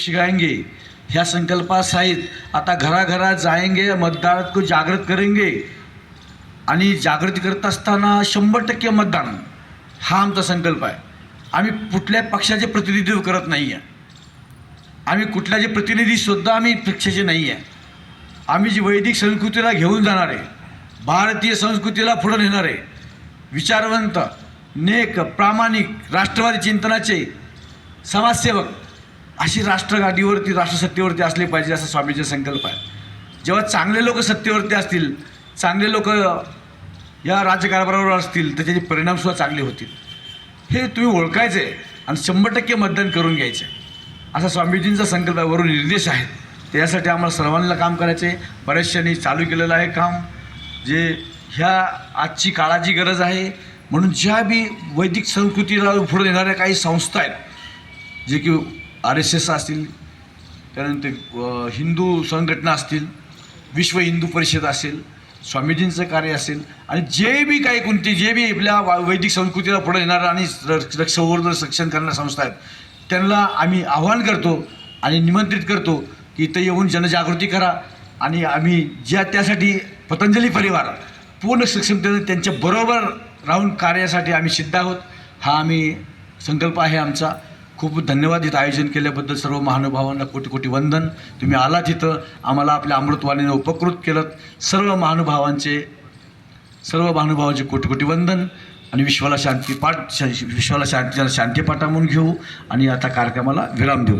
सिखाएंगे ह्या संकल्पासहित आता घराघरात जाएंगे, मतदार को जागृत करेंगे आणि जागृती करत असताना 100% मतदान हा आमचा संकल्प आहे. आम्ही कुठल्या पक्षाचे प्रतिनिधित्व करत नाही आहे. आम्ही कुठल्याचे प्रतिनिधीसुद्धा आम्ही पक्षाचे नाही आहे. आम्ही जी वैदिक संस्कृतीला घेऊन जाणार आहे, भारतीय संस्कृतीला पुढे नेणार आहे, विचारवंत, नेक, प्रामाणिक, राष्ट्रवादी चिंतनाचे समाजसेवक अशी राष्ट्रगादीवरती, राष्ट्रसत्तेवरती असले पाहिजे असा स्वामींचा संकल्प आहे. जेव्हा चांगले लोक सत्तेवरती असतील, चांगले लोक या राज्यकारभारावर असतील तर त्याचे परिणामसुद्धा चांगले होतील. हे तुम्ही ओळखायचं आहे आणि 100% मतदान करून घ्यायचं आहे असा स्वामीजींचा संकल्प आहे. वरून निर्देश आहेत. त्यासाठी आम्हाला सर्वांना काम करायचं आहे. बऱ्याचशांनी चालू केलेलं आहे काम, जे ह्या आजची काळाची गरज आहे. म्हणून ज्या बी वैदिक संस्कृतीला पुढे येणाऱ्या काही संस्था आहेत, जे की RSS असतील, त्यानंतर हिंदू संघटना असतील, विश्व हिंदू परिषद असेल, स्वामीजींचं कार्य असेल, आणि जे बी काही कोणते जे बी आपल्या वैदिक संस्कृतीला पुढे येणाऱ्या आणि संवर्धन सक्षम करणाऱ्या संस्था आहेत, त्यांना आम्ही आव्हान करतो आणि निमंत्रित करतो की इथं येऊन जनजागृती करा. आणि आम्ही त्यासाठी पतंजली परिवार पूर्ण सक्षमतेने त्यांच्याबरोबर राहून कार्यासाठी आम्ही सिद्ध आहोत. हा आम्ही संकल्प आहे आमचा. खूप धन्यवाद इथं आयोजन केल्याबद्दल. सर्व महानुभावांना कोटी कोटी वंदन. तुम्ही आलात इथं, आम्हाला आपल्या अमृतवाणीने उपकृत केलं. सर्व महानुभावांचे कोटी कोटी वंदन. आणि विश्वाला शांतीपाठ म्हणून घेऊ आणि आता कार्यक्रमाला विराम देऊ.